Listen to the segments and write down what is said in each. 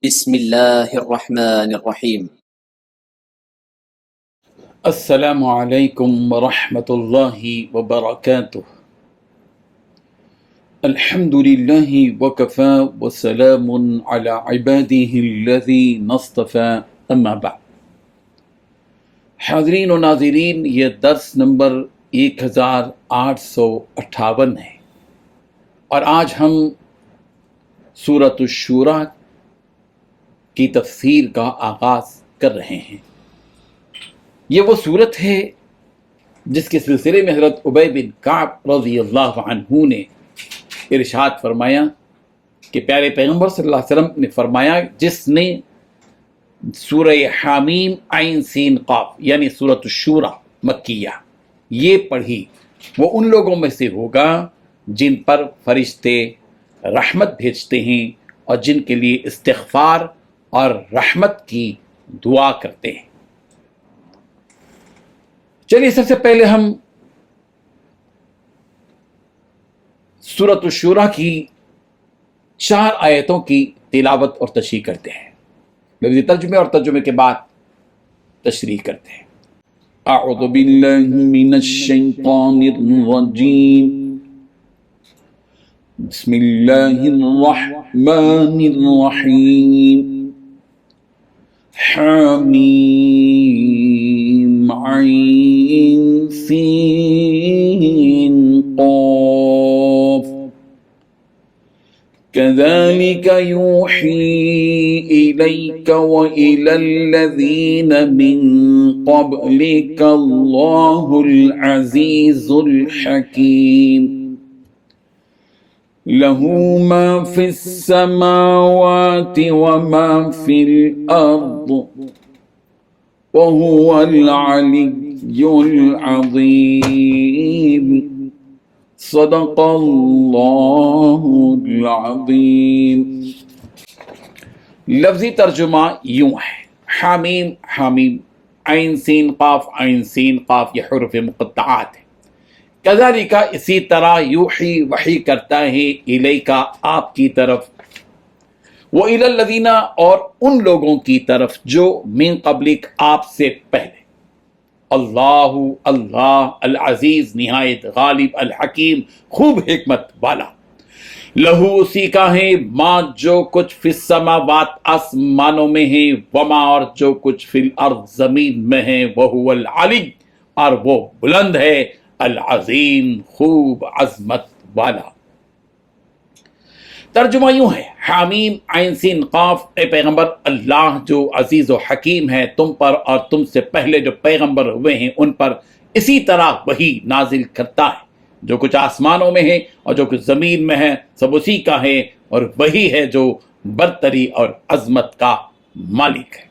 بسم الله الرحمن الرحيم. السلام علیکم ورحمۃ اللہ وبرکاتہ۔ الحمد للہ وکفی وسلام علی عباده الذین اصطفی، اما بعد۔ حاضرین و ناظرین، یہ درس نمبر 1858 ہے، اور آج ہم سورۃ الشورى کی تفسیر کا آغاز کر رہے ہیں۔ یہ وہ صورت ہے جس کے سلسلے میں حضرت ابی بن کعب رضی اللہ عنہ نے ارشاد فرمایا کہ پیارے پیغمبر صلی اللہ علیہ وسلم نے فرمایا، جس نے سورہ حامیم عین سین قاف یعنی سورۃ الشورى مکیہ یہ پڑھی، وہ ان لوگوں میں سے ہوگا جن پر فرشتے رحمت بھیجتے ہیں اور جن کے لیے استغفار اور رحمت کی دعا کرتے ہیں۔ چلیے سب سے پہلے ہم سورۃ الشورى کی 4 آیتوں کی تلاوت اور تشریح کرتے ہیں، لفظی ترجمے اور ترجمے کے بعد تشریح کرتے ہیں۔ اعوذ باللہ من الشیطان الرجیم، بسم اللہ الرحمن الرحیم۔ حامیم عین سین قاف كذلك يوحي إليك وإلى الذين من قبلك الله العزيز الحكيم له ما في السماوات وما في الأرض وهو العلي العظيم صدق اللہ العظیم۔ لفظی ترجمہ یوں ہے، حامیم حامیم عین سین قاف عین سین قاف یہ حروف مقطعات ہیں۔ کذالک اسی طرح یوحی وحی کرتا ہے الیکا آپ کی طرف، وإلی الذین اور ان لوگوں کی طرف جو من قبلک آپ سے پہلے، اللہ اللہ العزیز نہایت غالب، الحکیم خوب حکمت والا، لہو اسی کا ہے ما جو کچھ فی السماوات آسمانوں میں ہے، وما اور جو کچھ فی الارض زمین میں ہے، وہو العلی اور وہ بلند ہے، العظیم خوب عظمت والا۔ ترجمہ یوں ہے، حامیم عین سین قاف، اے پیغمبر اللہ جو عزیز و حکیم ہے تم پر اور تم سے پہلے جو پیغمبر ہوئے ہیں ان پر اسی طرح وہی نازل کرتا ہے، جو کچھ آسمانوں میں ہے اور جو کچھ زمین میں ہے سب اسی کا ہے، اور وہی ہے جو برتری اور عظمت کا مالک ہے۔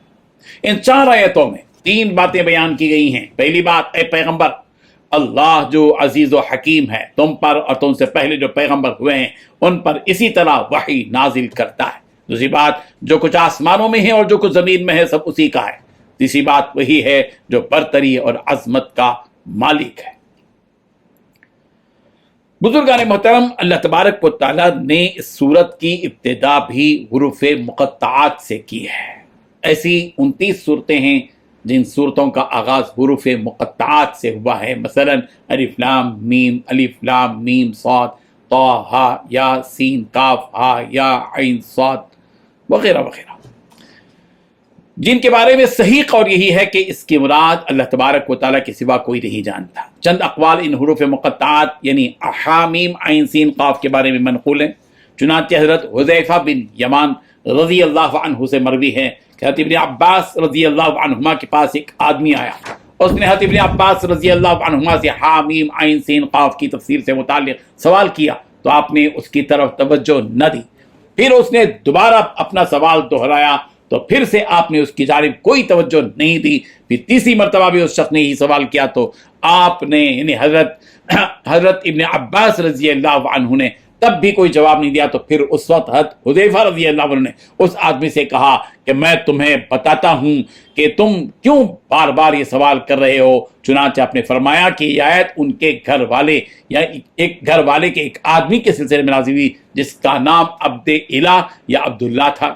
ان 4 آیتوں میں 3 باتیں بیان کی گئی ہیں۔ پہلی بات، اے پیغمبر اللہ جو عزیز و حکیم ہے تم پر اور تم سے پہلے جو پیغمبر ہوئے ہیں ان پر اسی طرح وحی نازل کرتا ہے۔ دوسری بات، جو کچھ آسمانوں میں ہے اور جو کچھ زمین میں ہے سب اسی کا ہے۔ تیسری بات، وہی ہے جو برتری اور عظمت کا مالک ہے۔ بزرگان محترم، اللہ تبارک و تعالیٰ نے اس سورت کی ابتدا بھی حروف مقطعات سے کی ہے۔ ایسی 29 صورتیں ہیں جن صورتوں کا آغاز حروف مقطعات سے ہوا ہے، مثلا الف لام میم صاد طا ہا یا سین کاف ہا یا عین صاد وغیرہ وغیرہ، جن کے بارے میں صحیح قول یہی ہے کہ اس کی مراد اللہ تبارک و تعالیٰ کے سوا کوئی نہیں جانتا۔ چند اقوال ان حروف مقطعات یعنی حامیم عین سین قاف کے بارے میں منقول ہیں، چنانچہ حضرت حذیفہ بن یمان رضی اللہ عنہ سے مروی ہے کہ حضرت ابن عباس رضی اللہ عنہما کے پاس ایک آدمی آیا، اس نے حضرت ابن عباس رضی اللہ عنہما سے حامیم عین سین قاف کی تفسیر سے متعلق سوال کیا تو آپ نے اس کی طرف توجہ نہ دی۔ پھر اس نے دوبارہ اپنا سوال دہرایا تو پھر سے آپ نے اس کی جانب کوئی توجہ نہیں دی۔ پھر تیسری مرتبہ بھی اس شخص نے ہی سوال کیا تو آپ نے یعنی حضرت ابن عباس رضی اللہ عنہ نے تب بھی کوئی جواب نہیں دیا، تو پھر اس وقت حضرت حذیفہ رضی اللہ عنہ نے اس آدمی سے کہا کہ میں تمہیں بتاتا ہوں کہ تم کیوں بار بار یہ سوال کر رہے ہو۔ چنانچہ آپ نے فرمایا کہ یہ آیت ان کے گھر والے یا ایک گھر والے کے ایک آدمی کے سلسلے میں نازل ہوئی جس کا نام عبد الہ یا عبداللہ تھا۔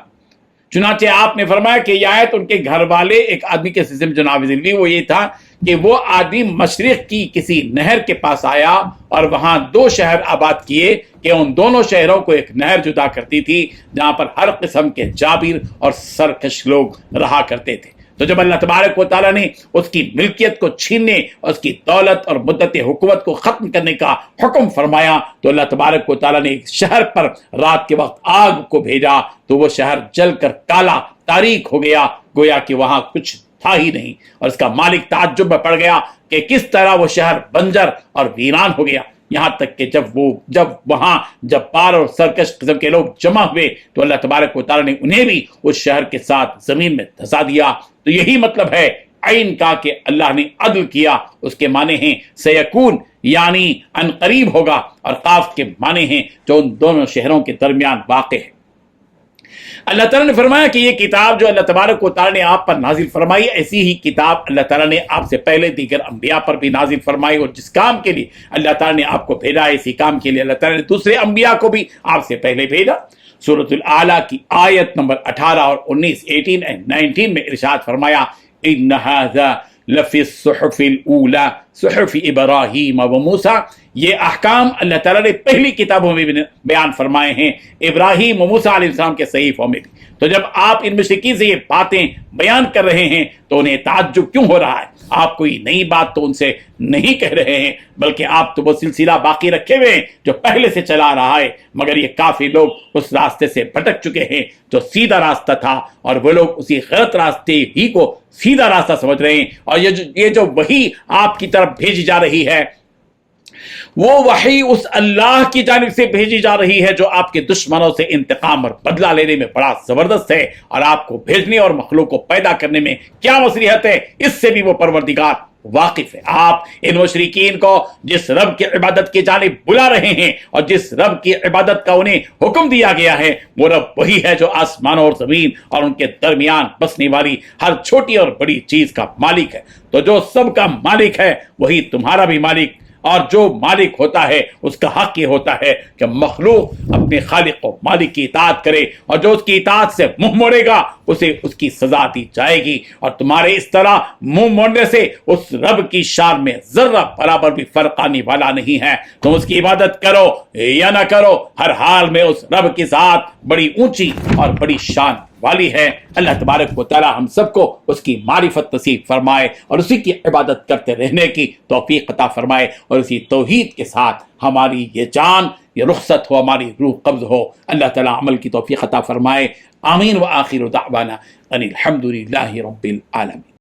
چنانچہ آپ نے فرمایا کہ یہ آیت ان کے گھر والے ایک آدمی کے سلسلے میں جو نازل ہوئی وہ یہ تھا کہ وہ آدمی مشرق کی کسی نہر کے پاس آیا اور وہاں 2 شہر آباد کیے کہ ان دونوں شہروں کو ایک نہر جدا کرتی تھی جہاں پر ہر قسم کے جابر اور سرکش لوگ رہا کرتے تھے۔ تو جب اللہ تبارک و تعالیٰ نے اس کی ملکیت کو چھیننے اور اس کی دولت اور مدت حکومت کو ختم کرنے کا حکم فرمایا تو اللہ تبارک و تعالیٰ نے ایک شہر پر رات کے وقت آگ کو بھیجا تو وہ شہر جل کر کالا تاریک ہو گیا، گویا کہ وہاں کچھ تھا ہی نہیں، اور اس کا مالک تعجب میں پڑ گیا کہ کس طرح وہ شہر بنجر اور ویران ہو گیا، یہاں تک کہ جب وہاں جبار اور سرکش قسم کے لوگ جمع ہوئے تو اللہ تبارک و تعالیٰ نے انہیں بھی اس شہر کے ساتھ زمین میں دھسا دیا۔ تو یہی مطلب ہے عین کا کہ اللہ نے عدل کیا، اس کے معنی ہیں سیکون یعنی ان قریب ہوگا، اور قاف کے معنی ہیں جو ان دونوں شہروں کے درمیان واقع ہے۔ اللہ تعالیٰ نے فرمایا کہ یہ کتاب جو اللہ تبارک و تعالیٰ نے آپ پر نازل فرمائی ایسی ہی کتاب اللہ تعالیٰ نے آپ سے پہلے دیگر انبیاء پر بھی نازل فرمائی، اور جس کام کے لیے اللہ تعالیٰ نے آپ کو بھیجا اسی کام کے لیے اللہ تعالیٰ نے دوسرے انبیاء کو بھی آپ سے پہلے بھیجا۔ سورۃ الاعلیٰ کی آیت نمبر 18 اور 19 18 and 19 میں ارشاد فرمایا ان ھذا لفی الصحف الاولی صحف ابراہیم و موسیٰ، یہ احکام اللہ تعالیٰ نے پہلی کتابوں میں بھی بیان فرمائے ہیں، ابراہیم و موسیٰ علیہ السلام کے صحیفوں میں بھی۔ تو جب آپ ان مشرکین سے یہ باتیں بیان کر رہے ہیں تو انہیں تعجب کیوں ہو رہا ہے؟ آپ کوئی نئی بات تو ان سے نہیں کہہ رہے ہیں، بلکہ آپ تو وہ سلسلہ باقی رکھے ہوئے ہیں جو پہلے سے چلا رہا ہے، مگر یہ کافی لوگ اس راستے سے بھٹک چکے ہیں جو سیدھا راستہ تھا، اور وہ لوگ اسی غلط راستے ہی کو سیدھا راستہ سمجھ رہے ہیں، اور یہ جو وحی آپ کی طرف بھیجی جا رہی ہے وہ وحی اس اللہ کی جانب سے بھیجی جا رہی ہے جو آپ کے دشمنوں سے انتقام اور بدلہ لینے میں بڑا زبردست ہے، اور آپ کو بھیجنے اور مخلوق کو پیدا کرنے میں کیا مصلحت ہے اس سے بھی وہ پروردگار واقف ہے۔ آپ ان مشرکین کو جس رب کی عبادت کی جانب بلا رہے ہیں اور جس رب کی عبادت کا انہیں حکم دیا گیا ہے وہ رب وہی ہے جو آسمان اور زمین اور ان کے درمیان بسنے والی ہر چھوٹی اور بڑی چیز کا مالک ہے۔ تو جو سب کا مالک ہے وہی تمہارا بھی مالک، اور جو مالک ہوتا ہے اس کا حق یہ ہوتا ہے کہ مخلوق اپنے خالق و مالک کی اطاعت کرے، اور جو اس کی اطاعت سے منہ موڑے گا اسے اس کی سزا دی جائے گی، اور تمہارے اس طرح منہ موڑنے سے اس رب کی شان میں ذرہ برابر بھی فرق آنے والا نہیں ہے۔ تم اس کی عبادت کرو یا نہ کرو، ہر حال میں اس رب کی ذات بڑی اونچی اور بڑی شان والی ہے۔ اللہ تبارک و تعالی ہم سب کو اس کی معرفت نصیب فرمائے اور اسی کی عبادت کرتے رہنے کی توفیق عطا فرمائے، اور اسی توحید کے ساتھ ہماری یہ جان یہ رخصت ہو، ہماری روح قبض ہو، اللہ تعالی عمل کی توفیق عطا فرمائے۔ آمین۔ وآخر دعوانا ان الحمد للہ رب العالمین۔